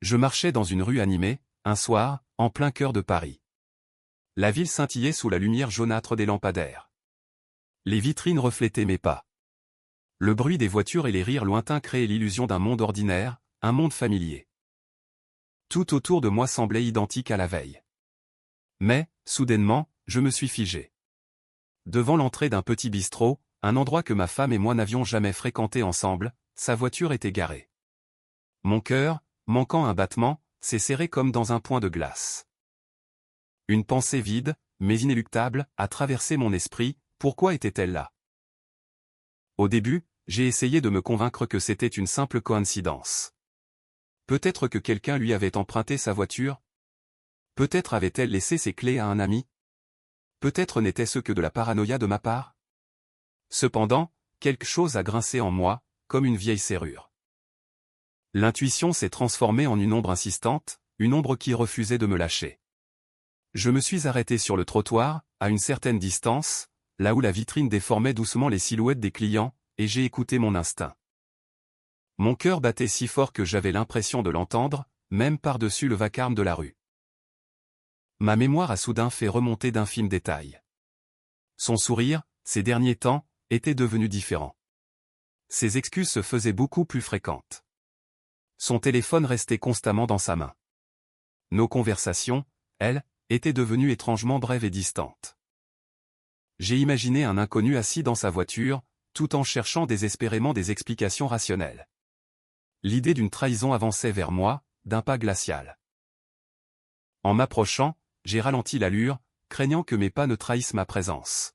Je marchais dans une rue animée, un soir, en plein cœur de Paris. La ville scintillait sous la lumière jaunâtre des lampadaires. Les vitrines reflétaient mes pas. Le bruit des voitures et les rires lointains créaient l'illusion d'un monde ordinaire, un monde familier. Tout autour de moi semblait identique à la veille. Mais, soudainement, je me suis figé. Devant l'entrée d'un petit bistrot, un endroit que ma femme et moi n'avions jamais fréquenté ensemble, sa voiture était garée. Mon cœur, manquant un battement, s'est serré comme dans un point de glace. Une pensée vide, mais inéluctable, a traversé mon esprit. Pourquoi était-elle là? Au début, j'ai essayé de me convaincre que c'était une simple coïncidence. Peut-être que quelqu'un lui avait emprunté sa voiture? Peut-être avait-elle laissé ses clés à un ami? Peut-être n'était-ce que de la paranoïa de ma part? Cependant, quelque chose a grincé en moi, comme une vieille serrure. L'intuition s'est transformée en une ombre insistante, une ombre qui refusait de me lâcher. Je me suis arrêté sur le trottoir, à une certaine distance, là où la vitrine déformait doucement les silhouettes des clients, et j'ai écouté mon instinct. Mon cœur battait si fort que j'avais l'impression de l'entendre, même par-dessus le vacarme de la rue. Ma mémoire a soudain fait remonter d'infimes détails. Son sourire, ces derniers temps, était devenu différent. Ses excuses se faisaient beaucoup plus fréquentes. Son téléphone restait constamment dans sa main. Nos conversations, elles, étaient devenues étrangement brèves et distantes. J'ai imaginé un inconnu assis dans sa voiture, tout en cherchant désespérément des explications rationnelles. L'idée d'une trahison avançait vers moi, d'un pas glacial. En m'approchant, j'ai ralenti l'allure, craignant que mes pas ne trahissent ma présence.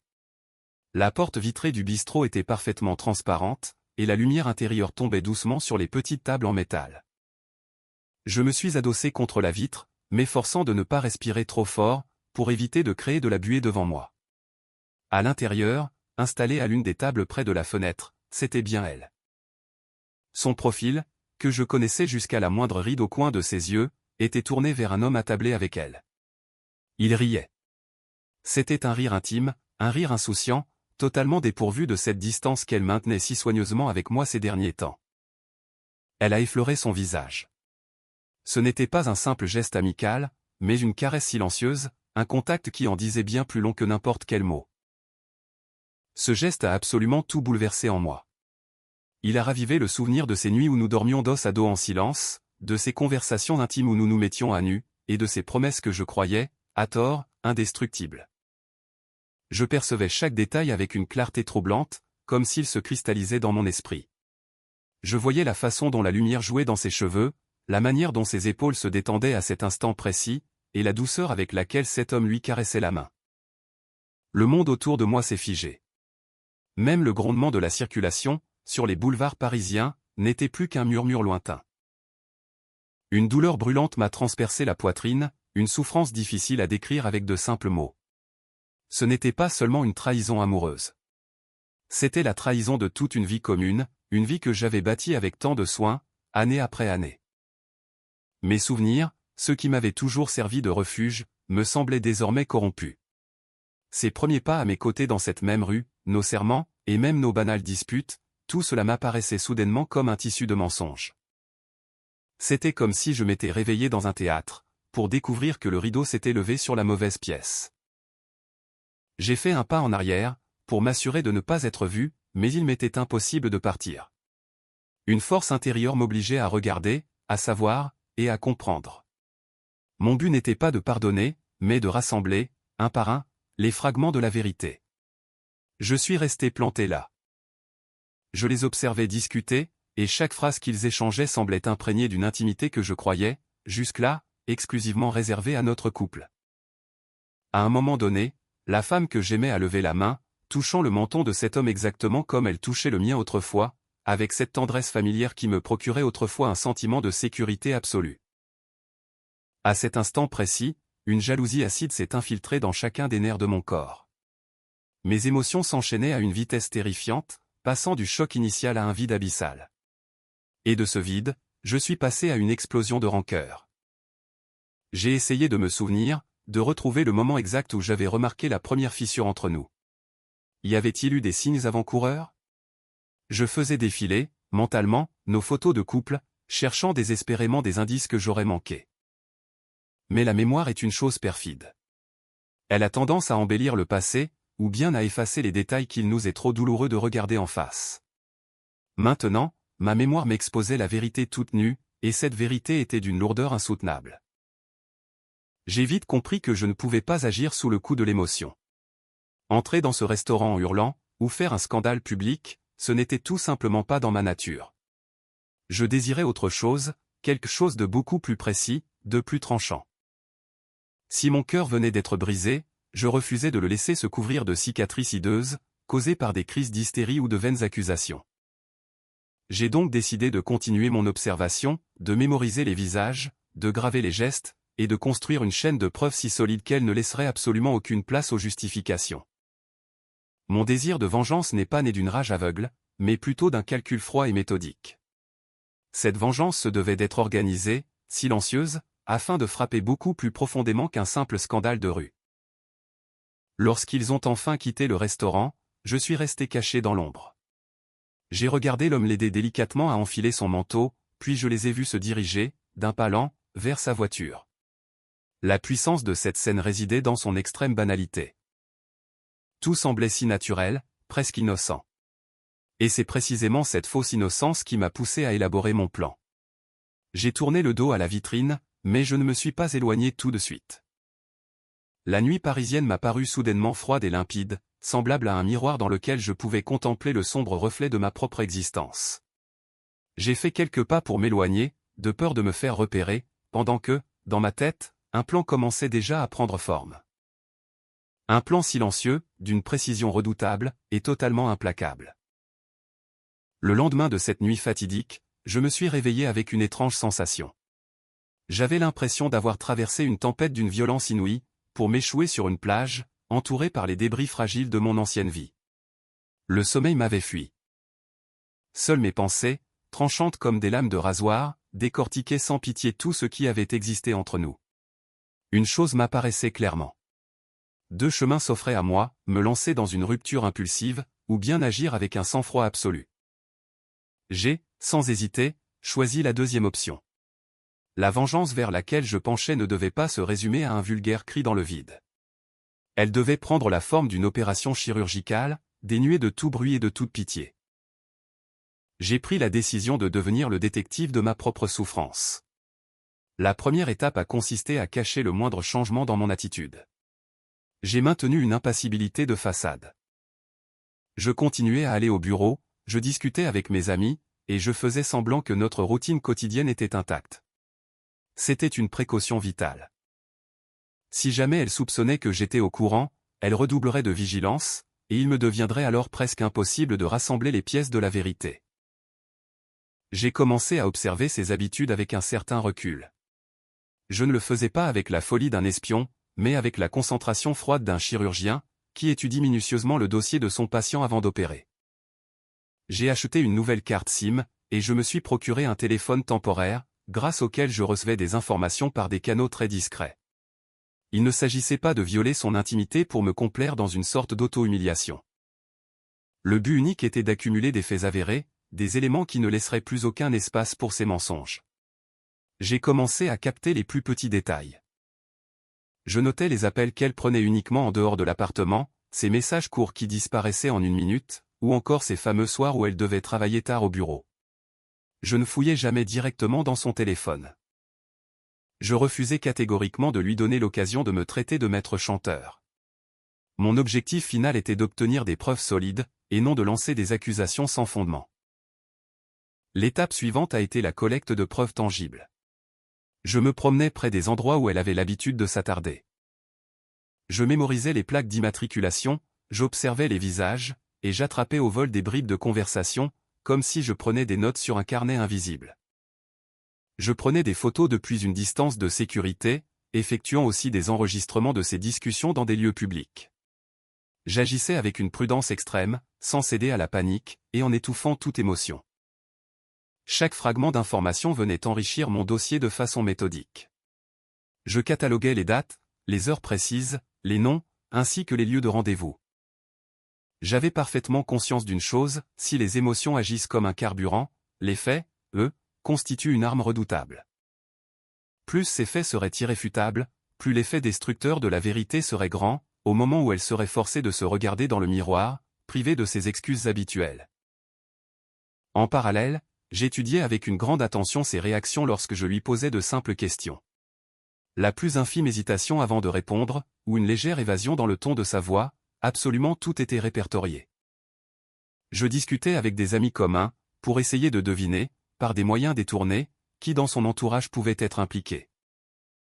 La porte vitrée du bistrot était parfaitement transparente, et la lumière intérieure tombait doucement sur les petites tables en métal. Je me suis adossé contre la vitre, m'efforçant de ne pas respirer trop fort, pour éviter de créer de la buée devant moi. À l'intérieur, installée à l'une des tables près de la fenêtre, c'était bien elle. Son profil, que je connaissais jusqu'à la moindre ride au coin de ses yeux, était tourné vers un homme attablé avec elle. Il riait. C'était un rire intime, un rire insouciant, totalement dépourvu de cette distance qu'elle maintenait si soigneusement avec moi ces derniers temps. Elle a effleuré son visage. Ce n'était pas un simple geste amical, mais une caresse silencieuse, un contact qui en disait bien plus long que n'importe quel mot. Ce geste a absolument tout bouleversé en moi. Il a ravivé le souvenir de ces nuits où nous dormions dos à dos en silence, de ces conversations intimes où nous nous mettions à nu, et de ces promesses que je croyais, à tort, indestructibles. Je percevais chaque détail avec une clarté troublante, comme s'il se cristallisait dans mon esprit. Je voyais la façon dont la lumière jouait dans ses cheveux, la manière dont ses épaules se détendaient à cet instant précis, et la douceur avec laquelle cet homme lui caressait la main. Le monde autour de moi s'est figé. Même le grondement de la circulation, sur les boulevards parisiens, n'était plus qu'un murmure lointain. Une douleur brûlante m'a transpercé la poitrine, une souffrance difficile à décrire avec de simples mots. Ce n'était pas seulement une trahison amoureuse. C'était la trahison de toute une vie commune, une vie que j'avais bâtie avec tant de soin, année après année. Mes souvenirs, ceux qui m'avaient toujours servi de refuge, me semblaient désormais corrompus. Ses premiers pas à mes côtés dans cette même rue, nos serments, et même nos banales disputes, tout cela m'apparaissait soudainement comme un tissu de mensonges. C'était comme si je m'étais réveillé dans un théâtre, pour découvrir que le rideau s'était levé sur la mauvaise pièce. J'ai fait un pas en arrière, pour m'assurer de ne pas être vu, mais il m'était impossible de partir. Une force intérieure m'obligeait à regarder, à savoir, et à comprendre. Mon but n'était pas de pardonner, mais de rassembler, un par un, les fragments de la vérité. Je suis resté planté là. Je les observais discuter, et chaque phrase qu'ils échangeaient semblait imprégnée d'une intimité que je croyais, jusque-là, exclusivement réservée à notre couple. À un moment donné, la femme que j'aimais a levé la main, touchant le menton de cet homme exactement comme elle touchait le mien autrefois, avec cette tendresse familière qui me procurait autrefois un sentiment de sécurité absolue. À cet instant précis, une jalousie acide s'est infiltrée dans chacun des nerfs de mon corps. Mes émotions s'enchaînaient à une vitesse terrifiante, passant du choc initial à un vide abyssal. Et de ce vide, je suis passé à une explosion de rancœur. J'ai essayé de me souvenir, de retrouver le moment exact où j'avais remarqué la première fissure entre nous. Y avait-il eu des signes avant-coureurs? Je faisais défiler, mentalement, nos photos de couple, cherchant désespérément des indices que j'aurais manqués. Mais la mémoire est une chose perfide. Elle a tendance à embellir le passé, ou bien à effacer les détails qu'il nous est trop douloureux de regarder en face. Maintenant, ma mémoire m'exposait la vérité toute nue, et cette vérité était d'une lourdeur insoutenable. J'ai vite compris que je ne pouvais pas agir sous le coup de l'émotion. Entrer dans ce restaurant en hurlant, ou faire un scandale public, ce n'était tout simplement pas dans ma nature. Je désirais autre chose, quelque chose de beaucoup plus précis, de plus tranchant. Si mon cœur venait d'être brisé, je refusais de le laisser se couvrir de cicatrices hideuses, causées par des crises d'hystérie ou de vaines accusations. J'ai donc décidé de continuer mon observation, de mémoriser les visages, de graver les gestes, et de construire une chaîne de preuves si solide qu'elle ne laisserait absolument aucune place aux justifications. Mon désir de vengeance n'est pas né d'une rage aveugle, mais plutôt d'un calcul froid et méthodique. Cette vengeance se devait d'être organisée, silencieuse, afin de frapper beaucoup plus profondément qu'un simple scandale de rue. Lorsqu'ils ont enfin quitté le restaurant, je suis resté caché dans l'ombre. J'ai regardé l'homme l'aider délicatement à enfiler son manteau, puis je les ai vus se diriger, d'un pas lent, vers sa voiture. La puissance de cette scène résidait dans son extrême banalité. Tout semblait si naturel, presque innocent. Et c'est précisément cette fausse innocence qui m'a poussé à élaborer mon plan. J'ai tourné le dos à la vitrine, mais je ne me suis pas éloigné tout de suite. La nuit parisienne m'a paru soudainement froide et limpide, semblable à un miroir dans lequel je pouvais contempler le sombre reflet de ma propre existence. J'ai fait quelques pas pour m'éloigner, de peur de me faire repérer, pendant que, dans ma tête, un plan commençait déjà à prendre forme. Un plan silencieux, d'une précision redoutable, et totalement implacable. Le lendemain de cette nuit fatidique, je me suis réveillé avec une étrange sensation. J'avais l'impression d'avoir traversé une tempête d'une violence inouïe, pour m'échouer sur une plage, entouré par les débris fragiles de mon ancienne vie. Le sommeil m'avait fui. Seules mes pensées, tranchantes comme des lames de rasoir, décortiquaient sans pitié tout ce qui avait existé entre nous. Une chose m'apparaissait clairement. Deux chemins s'offraient à moi, me lancer dans une rupture impulsive, ou bien agir avec un sang-froid absolu. J'ai, sans hésiter, choisi la deuxième option. La vengeance vers laquelle je penchais ne devait pas se résumer à un vulgaire cri dans le vide. Elle devait prendre la forme d'une opération chirurgicale, dénuée de tout bruit et de toute pitié. J'ai pris la décision de devenir le détective de ma propre souffrance. La première étape a consisté à cacher le moindre changement dans mon attitude. J'ai maintenu une impassibilité de façade. Je continuais à aller au bureau, je discutais avec mes amis, et je faisais semblant que notre routine quotidienne était intacte. C'était une précaution vitale. Si jamais elle soupçonnait que j'étais au courant, elle redoublerait de vigilance, et il me deviendrait alors presque impossible de rassembler les pièces de la vérité. J'ai commencé à observer ses habitudes avec un certain recul. Je ne le faisais pas avec la folie d'un espion, mais avec la concentration froide d'un chirurgien, qui étudie minutieusement le dossier de son patient avant d'opérer. J'ai acheté une nouvelle carte SIM, et je me suis procuré un téléphone temporaire, grâce auquel je recevais des informations par des canaux très discrets. Il ne s'agissait pas de violer son intimité pour me complaire dans une sorte d'auto-humiliation. Le but unique était d'accumuler des faits avérés, des éléments qui ne laisseraient plus aucun espace pour ces mensonges. J'ai commencé à capter les plus petits détails. Je notais les appels qu'elle prenait uniquement en dehors de l'appartement, ces messages courts qui disparaissaient en une minute, ou encore ces fameux soirs où elle devait travailler tard au bureau. Je ne fouillais jamais directement dans son téléphone. Je refusais catégoriquement de lui donner l'occasion de me traiter de maître chanteur. Mon objectif final était d'obtenir des preuves solides, et non de lancer des accusations sans fondement. L'étape suivante a été la collecte de preuves tangibles. Je me promenais près des endroits où elle avait l'habitude de s'attarder. Je mémorisais les plaques d'immatriculation, j'observais les visages, et j'attrapais au vol des bribes de conversation, comme si je prenais des notes sur un carnet invisible. Je prenais des photos depuis une distance de sécurité, effectuant aussi des enregistrements de ces discussions dans des lieux publics. J'agissais avec une prudence extrême, sans céder à la panique, et en étouffant toute émotion. Chaque fragment d'information venait enrichir mon dossier de façon méthodique. Je cataloguais les dates, les heures précises, les noms, ainsi que les lieux de rendez-vous. J'avais parfaitement conscience d'une chose, si les émotions agissent comme un carburant, les faits, eux, constitue une arme redoutable. Plus ces faits seraient irréfutables, plus l'effet destructeur de la vérité serait grand, au moment où elle serait forcée de se regarder dans le miroir, privée de ses excuses habituelles. En parallèle, j'étudiais avec une grande attention ses réactions lorsque je lui posais de simples questions. La plus infime hésitation avant de répondre, ou une légère évasion dans le ton de sa voix, absolument tout était répertorié. Je discutais avec des amis communs, pour essayer de deviner, par des moyens détournés, qui dans son entourage pouvait être impliqué.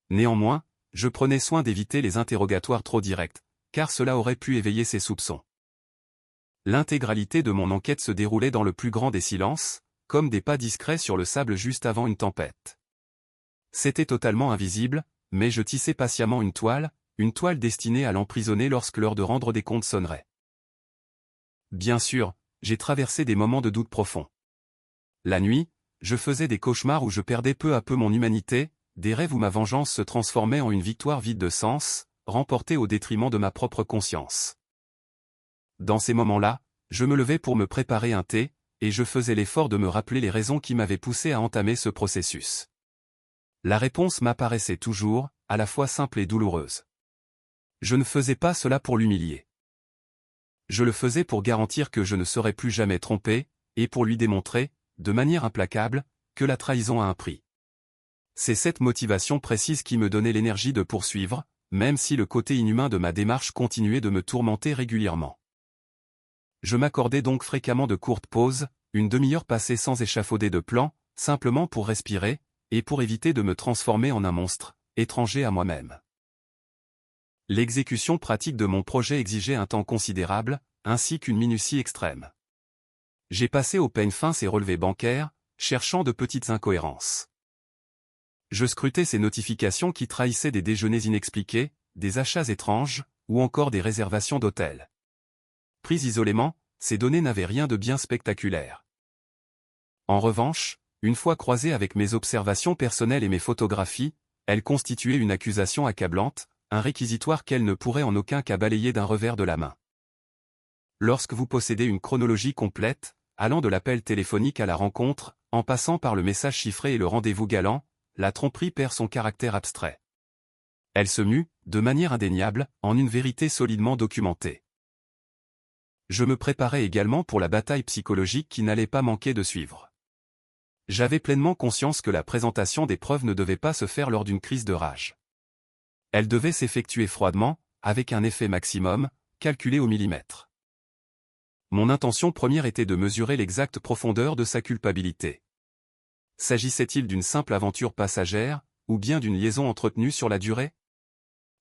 Néanmoins, je prenais soin d'éviter les interrogatoires trop directs, car cela aurait pu éveiller ses soupçons. L'intégralité de mon enquête se déroulait dans le plus grand des silences, comme des pas discrets sur le sable juste avant une tempête. C'était totalement invisible, mais je tissais patiemment une toile destinée à l'emprisonner lorsque l'heure de rendre des comptes sonnerait. Bien sûr, j'ai traversé des moments de doute profond. La nuit, je faisais des cauchemars où je perdais peu à peu mon humanité, des rêves où ma vengeance se transformait en une victoire vide de sens, remportée au détriment de ma propre conscience. Dans ces moments-là, je me levais pour me préparer un thé, et je faisais l'effort de me rappeler les raisons qui m'avaient poussé à entamer ce processus. La réponse m'apparaissait toujours, à la fois simple et douloureuse. Je ne faisais pas cela pour l'humilier. Je le faisais pour garantir que je ne serais plus jamais trompé, et pour lui démontrer, de manière implacable, que la trahison a un prix. C'est cette motivation précise qui me donnait l'énergie de poursuivre, même si le côté inhumain de ma démarche continuait de me tourmenter régulièrement. Je m'accordais donc fréquemment de courtes pauses, une demi-heure passée sans échafauder de plan, simplement pour respirer, et pour éviter de me transformer en un monstre, étranger à moi-même. L'exécution pratique de mon projet exigeait un temps considérable, ainsi qu'une minutie extrême. J'ai passé au peigne fin ces relevés bancaires, cherchant de petites incohérences. Je scrutais ces notifications qui trahissaient des déjeuners inexpliqués, des achats étranges, ou encore des réservations d'hôtels. Prises isolément, ces données n'avaient rien de bien spectaculaire. En revanche, une fois croisées avec mes observations personnelles et mes photographies, elles constituaient une accusation accablante, un réquisitoire qu'elles ne pourraient en aucun cas balayer d'un revers de la main. Lorsque vous possédez une chronologie complète, allant de l'appel téléphonique à la rencontre, en passant par le message chiffré et le rendez-vous galant, la tromperie perd son caractère abstrait. Elle se mue, de manière indéniable, en une vérité solidement documentée. Je me préparais également pour la bataille psychologique qui n'allait pas manquer de suivre. J'avais pleinement conscience que la présentation des preuves ne devait pas se faire lors d'une crise de rage. Elle devait s'effectuer froidement, avec un effet maximum, calculé au millimètre. Mon intention première était de mesurer l'exacte profondeur de sa culpabilité. S'agissait-il d'une simple aventure passagère, ou bien d'une liaison entretenue sur la durée?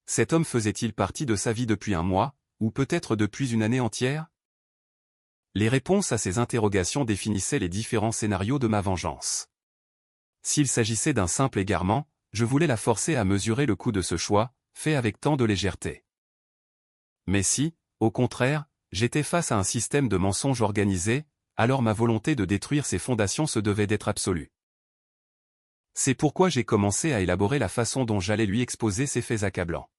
Cet homme faisait-il partie de sa vie depuis un mois, ou peut-être depuis une année entière? Les réponses à ces interrogations définissaient les différents scénarios de ma vengeance. S'il s'agissait d'un simple égarement, je voulais la forcer à mesurer le coût de ce choix, fait avec tant de légèreté. Mais si, au contraire, j'étais face à un système de mensonges organisés, alors ma volonté de détruire ses fondations se devait d'être absolue. C'est pourquoi j'ai commencé à élaborer la façon dont j'allais lui exposer ces faits accablants.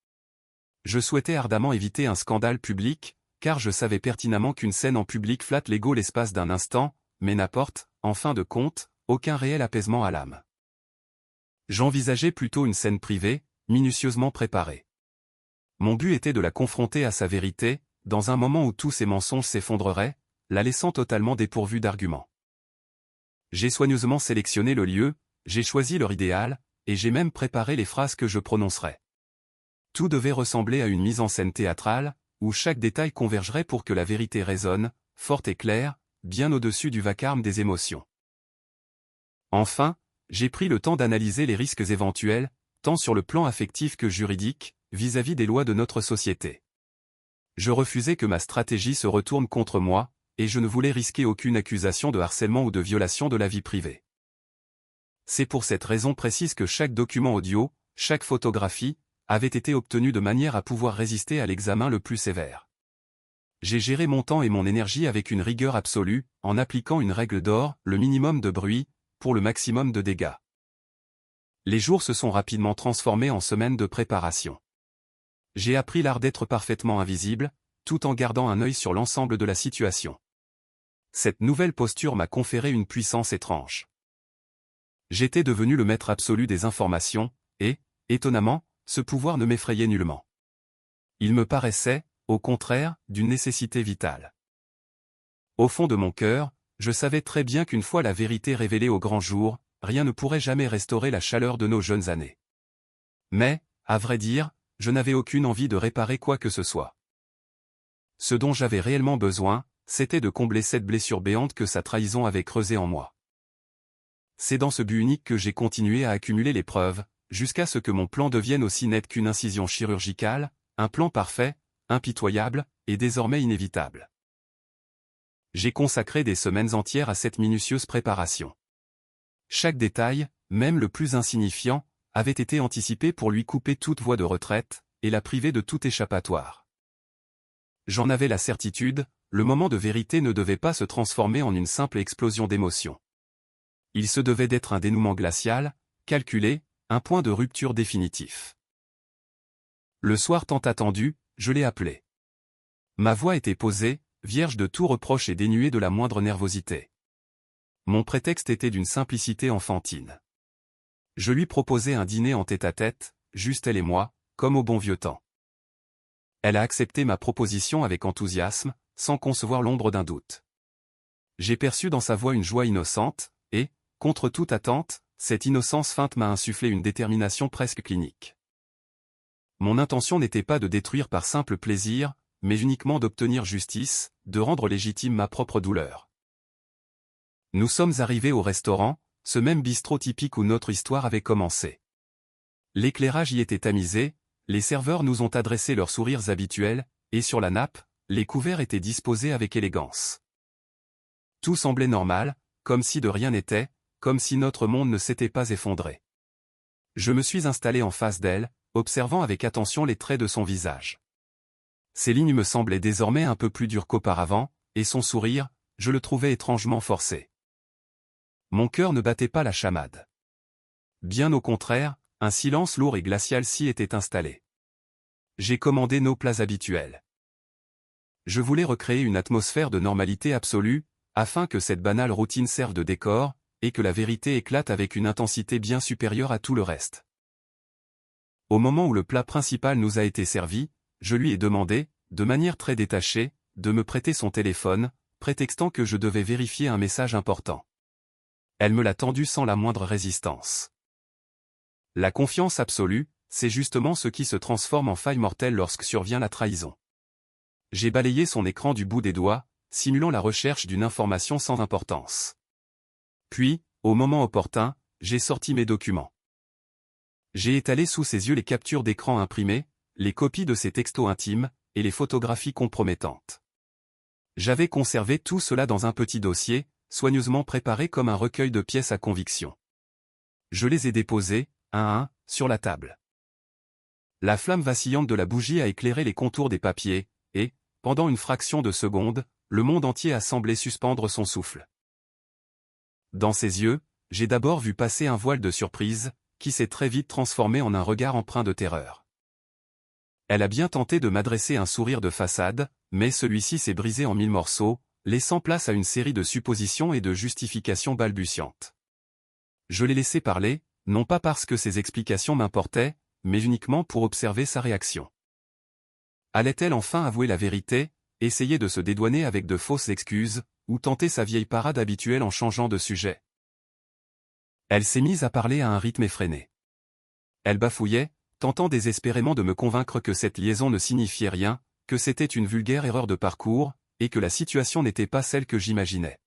Je souhaitais ardemment éviter un scandale public, car je savais pertinemment qu'une scène en public flatte l'ego l'espace d'un instant, mais n'apporte, en fin de compte, aucun réel apaisement à l'âme. J'envisageais plutôt une scène privée, minutieusement préparée. Mon but était de la confronter à sa vérité, dans un moment où tous ses mensonges s'effondreraient, la laissant totalement dépourvue d'arguments. J'ai soigneusement sélectionné le lieu, j'ai choisi l'heure idéale, et j'ai même préparé les phrases que je prononcerais. Tout devait ressembler à une mise en scène théâtrale, où chaque détail convergerait pour que la vérité résonne, forte et claire, bien au-dessus du vacarme des émotions. Enfin, j'ai pris le temps d'analyser les risques éventuels, tant sur le plan affectif que juridique, vis-à-vis des lois de notre société. Je refusais que ma stratégie se retourne contre moi, et je ne voulais risquer aucune accusation de harcèlement ou de violation de la vie privée. C'est pour cette raison précise que chaque document audio, chaque photographie, avait été obtenu de manière à pouvoir résister à l'examen le plus sévère. J'ai géré mon temps et mon énergie avec une rigueur absolue, en appliquant une règle d'or, le minimum de bruit, pour le maximum de dégâts. Les jours se sont rapidement transformés en semaines de préparation. J'ai appris l'art d'être parfaitement invisible, tout en gardant un œil sur l'ensemble de la situation. Cette nouvelle posture m'a conféré une puissance étrange. J'étais devenu le maître absolu des informations, et, étonnamment, ce pouvoir ne m'effrayait nullement. Il me paraissait, au contraire, d'une nécessité vitale. Au fond de mon cœur, je savais très bien qu'une fois la vérité révélée au grand jour, rien ne pourrait jamais restaurer la chaleur de nos jeunes années. Mais, à vrai dire, je n'avais aucune envie de réparer quoi que ce soit. Ce dont j'avais réellement besoin, c'était de combler cette blessure béante que sa trahison avait creusée en moi. C'est dans ce but unique que j'ai continué à accumuler les preuves, jusqu'à ce que mon plan devienne aussi net qu'une incision chirurgicale, un plan parfait, impitoyable, et désormais inévitable. J'ai consacré des semaines entières à cette minutieuse préparation. Chaque détail, même le plus insignifiant, avait été anticipé pour lui couper toute voie de retraite, et la priver de tout échappatoire. J'en avais la certitude, le moment de vérité ne devait pas se transformer en une simple explosion d'émotions. Il se devait d'être un dénouement glacial, calculé, un point de rupture définitif. Le soir tant attendu, je l'ai appelé. Ma voix était posée, vierge de tout reproche et dénuée de la moindre nervosité. Mon prétexte était d'une simplicité enfantine. Je lui proposais un dîner en tête-à-tête, juste elle et moi, comme au bon vieux temps. Elle a accepté ma proposition avec enthousiasme, sans concevoir l'ombre d'un doute. J'ai perçu dans sa voix une joie innocente, et, contre toute attente, cette innocence feinte m'a insufflé une détermination presque clinique. Mon intention n'était pas de détruire par simple plaisir, mais uniquement d'obtenir justice, de rendre légitime ma propre douleur. Nous sommes arrivés au restaurant, ce même bistrot typique où notre histoire avait commencé. L'éclairage y était tamisé, les serveurs nous ont adressé leurs sourires habituels, et sur la nappe, les couverts étaient disposés avec élégance. Tout semblait normal, comme si de rien n'était, comme si notre monde ne s'était pas effondré. Je me suis installé en face d'elle, observant avec attention les traits de son visage. Ses lignes me semblaient désormais un peu plus dures qu'auparavant, et son sourire, je le trouvais étrangement forcé. Mon cœur ne battait pas la chamade. Bien au contraire, un silence lourd et glacial s'y était installé. J'ai commandé nos plats habituels. Je voulais recréer une atmosphère de normalité absolue, afin que cette banale routine serve de décor, et que la vérité éclate avec une intensité bien supérieure à tout le reste. Au moment où le plat principal nous a été servi, je lui ai demandé, de manière très détachée, de me prêter son téléphone, prétextant que je devais vérifier un message important. Elle me l'a tendu sans la moindre résistance. La confiance absolue, c'est justement ce qui se transforme en faille mortelle lorsque survient la trahison. J'ai balayé son écran du bout des doigts, simulant la recherche d'une information sans importance. Puis, au moment opportun, j'ai sorti mes documents. J'ai étalé sous ses yeux les captures d'écran imprimées, les copies de ses textos intimes, et les photographies compromettantes. J'avais conservé tout cela dans un petit dossier, soigneusement préparé comme un recueil de pièces à conviction. Je les ai déposés, un à un, sur la table. La flamme vacillante de la bougie a éclairé les contours des papiers, et, pendant une fraction de seconde, le monde entier a semblé suspendre son souffle. Dans ses yeux, j'ai d'abord vu passer un voile de surprise, qui s'est très vite transformé en un regard empreint de terreur. Elle a bien tenté de m'adresser un sourire de façade, mais celui-ci s'est brisé en 1000 morceaux, laissant place à une série de suppositions et de justifications balbutiantes. Je l'ai laissé parler, non pas parce que ses explications m'importaient, mais uniquement pour observer sa réaction. Allait-elle enfin avouer la vérité, essayer de se dédouaner avec de fausses excuses, ou tenter sa vieille parade habituelle en changeant de sujet? Elle s'est mise à parler à un rythme effréné. Elle bafouillait, tentant désespérément de me convaincre que cette liaison ne signifiait rien, que c'était une vulgaire erreur de parcours, et que la situation n'était pas celle que j'imaginais.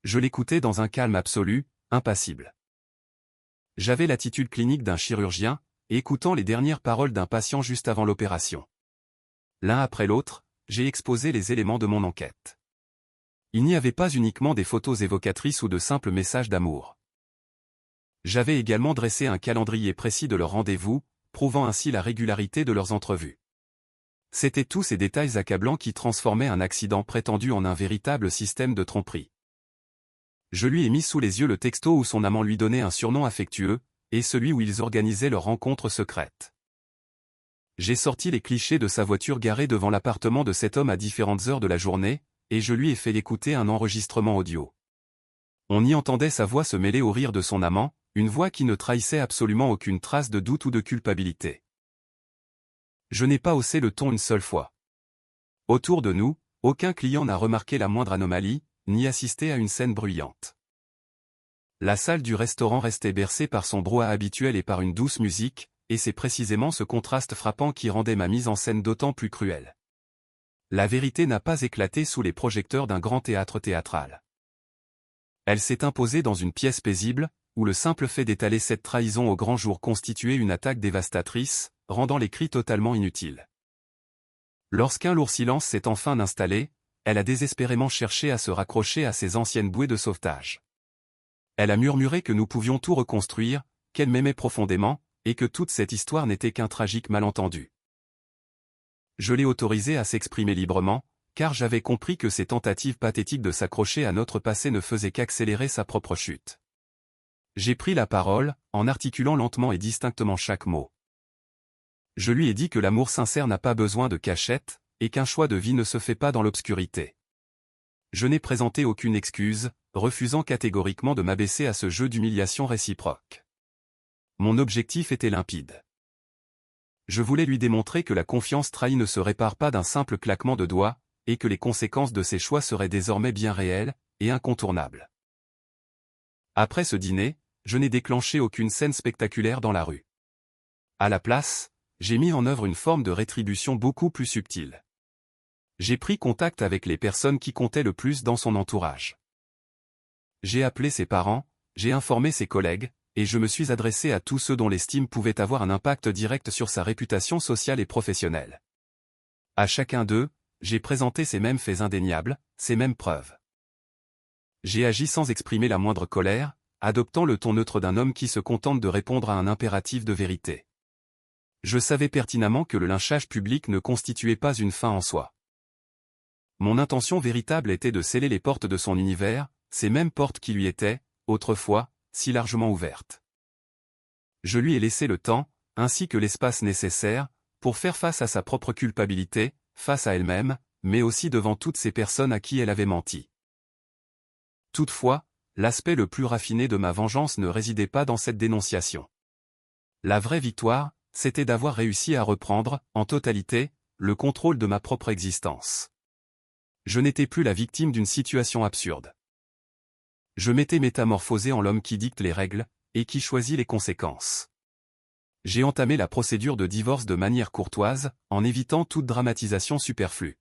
Je l'écoutais dans un calme absolu, impassible. J'avais l'attitude clinique d'un chirurgien, écoutant les dernières paroles d'un patient juste avant l'opération. L'un après l'autre, j'ai exposé les éléments de mon enquête. Il n'y avait pas uniquement des photos évocatrices ou de simples messages d'amour. J'avais également dressé un calendrier précis de leurs rendez-vous, prouvant ainsi la régularité de leurs entrevues. C'étaient tous ces détails accablants qui transformaient un accident prétendu en un véritable système de tromperie. Je lui ai mis sous les yeux le texto où son amant lui donnait un surnom affectueux, et celui où ils organisaient leur rencontre secrète. J'ai sorti les clichés de sa voiture garée devant l'appartement de cet homme à différentes heures de la journée, et je lui ai fait écouter un enregistrement audio. On y entendait sa voix se mêler au rire de son amant, une voix qui ne trahissait absolument aucune trace de doute ou de culpabilité. Je n'ai pas haussé le ton une seule fois. Autour de nous, aucun client n'a remarqué la moindre anomalie, ni assisté à une scène bruyante. La salle du restaurant restait bercée par son brouhaha habituel et par une douce musique, et c'est précisément ce contraste frappant qui rendait ma mise en scène d'autant plus cruelle. La vérité n'a pas éclaté sous les projecteurs d'un grand théâtre théâtral. Elle s'est imposée dans une pièce paisible, où le simple fait d'étaler cette trahison au grand jour constituait une attaque dévastatrice, rendant les cris totalement inutiles. Lorsqu'un lourd silence s'est enfin installé, elle a désespérément cherché à se raccrocher à ses anciennes bouées de sauvetage. Elle a murmuré que nous pouvions tout reconstruire, qu'elle m'aimait profondément, et que toute cette histoire n'était qu'un tragique malentendu. Je l'ai autorisée à s'exprimer librement, car j'avais compris que ses tentatives pathétiques de s'accrocher à notre passé ne faisaient qu'accélérer sa propre chute. J'ai pris la parole, en articulant lentement et distinctement chaque mot. Je lui ai dit que l'amour sincère n'a pas besoin de cachette, et qu'un choix de vie ne se fait pas dans l'obscurité. Je n'ai présenté aucune excuse, refusant catégoriquement de m'abaisser à ce jeu d'humiliation réciproque. Mon objectif était limpide. Je voulais lui démontrer que la confiance trahie ne se répare pas d'un simple claquement de doigts, et que les conséquences de ses choix seraient désormais bien réelles, et incontournables. Après ce dîner, je n'ai déclenché aucune scène spectaculaire dans la rue. À la place, j'ai mis en œuvre une forme de rétribution beaucoup plus subtile. J'ai pris contact avec les personnes qui comptaient le plus dans son entourage. J'ai appelé ses parents, j'ai informé ses collègues, et je me suis adressé à tous ceux dont l'estime pouvait avoir un impact direct sur sa réputation sociale et professionnelle. À chacun d'eux, j'ai présenté ces mêmes faits indéniables, ces mêmes preuves. J'ai agi sans exprimer la moindre colère, adoptant le ton neutre d'un homme qui se contente de répondre à un impératif de vérité. Je savais pertinemment que le lynchage public ne constituait pas une fin en soi. Mon intention véritable était de sceller les portes de son univers, ces mêmes portes qui lui étaient, autrefois, si largement ouvertes. Je lui ai laissé le temps, ainsi que l'espace nécessaire, pour faire face à sa propre culpabilité, face à elle-même, mais aussi devant toutes ces personnes à qui elle avait menti. Toutefois, l'aspect le plus raffiné de ma vengeance ne résidait pas dans cette dénonciation. La vraie victoire, c'était d'avoir réussi à reprendre, en totalité, le contrôle de ma propre existence. Je n'étais plus la victime d'une situation absurde. Je m'étais métamorphosé en l'homme qui dicte les règles, et qui choisit les conséquences. J'ai entamé la procédure de divorce de manière courtoise, en évitant toute dramatisation superflue.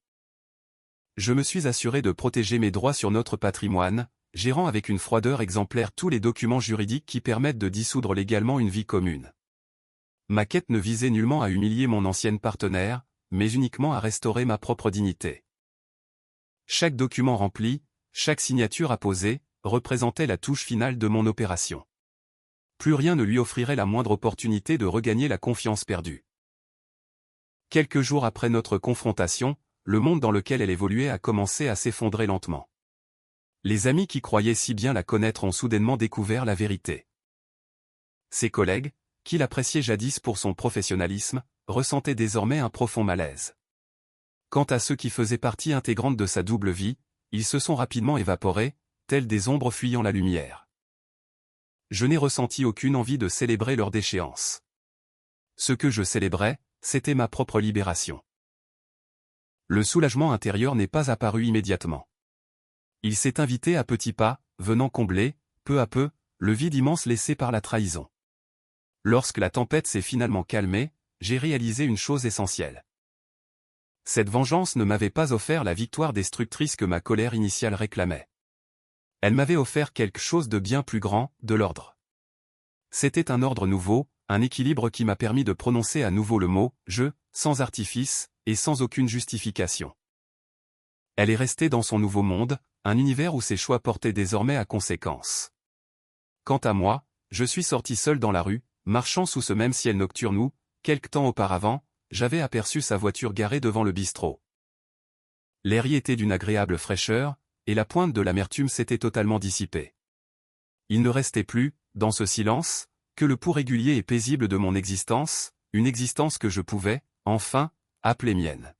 Je me suis assuré de protéger mes droits sur notre patrimoine, gérant avec une froideur exemplaire tous les documents juridiques qui permettent de dissoudre légalement une vie commune. Ma quête ne visait nullement à humilier mon ancienne partenaire, mais uniquement à restaurer ma propre dignité. Chaque document rempli, chaque signature apposée, représentait la touche finale de mon opération. Plus rien ne lui offrirait la moindre opportunité de regagner la confiance perdue. Quelques jours après notre confrontation, le monde dans lequel elle évoluait a commencé à s'effondrer lentement. Les amis qui croyaient si bien la connaître ont soudainement découvert la vérité. Ses collègues, qui l'appréciaient jadis pour son professionnalisme, ressentaient désormais un profond malaise. Quant à ceux qui faisaient partie intégrante de sa double vie, ils se sont rapidement évaporés, tels des ombres fuyant la lumière. Je n'ai ressenti aucune envie de célébrer leur déchéance. Ce que je célébrais, c'était ma propre libération. Le soulagement intérieur n'est pas apparu immédiatement. Il s'est invité à petits pas, venant combler, peu à peu, le vide immense laissé par la trahison. Lorsque la tempête s'est finalement calmée, j'ai réalisé une chose essentielle. Cette vengeance ne m'avait pas offert la victoire destructrice que ma colère initiale réclamait. Elle m'avait offert quelque chose de bien plus grand, de l'ordre. C'était un ordre nouveau, un équilibre qui m'a permis de prononcer à nouveau le mot « je », sans artifice, et sans aucune justification. Elle est restée dans son nouveau monde, un univers où ses choix portaient désormais à conséquence. Quant à moi, je suis sorti seul dans la rue, marchant sous ce même ciel nocturne où, quelque temps auparavant, j'avais aperçu sa voiture garée devant le bistrot. L'air y était d'une agréable fraîcheur, et la pointe de l'amertume s'était totalement dissipée. Il ne restait plus, dans ce silence, que le pouls régulier et paisible de mon existence, une existence que je pouvais, enfin, appeler mienne.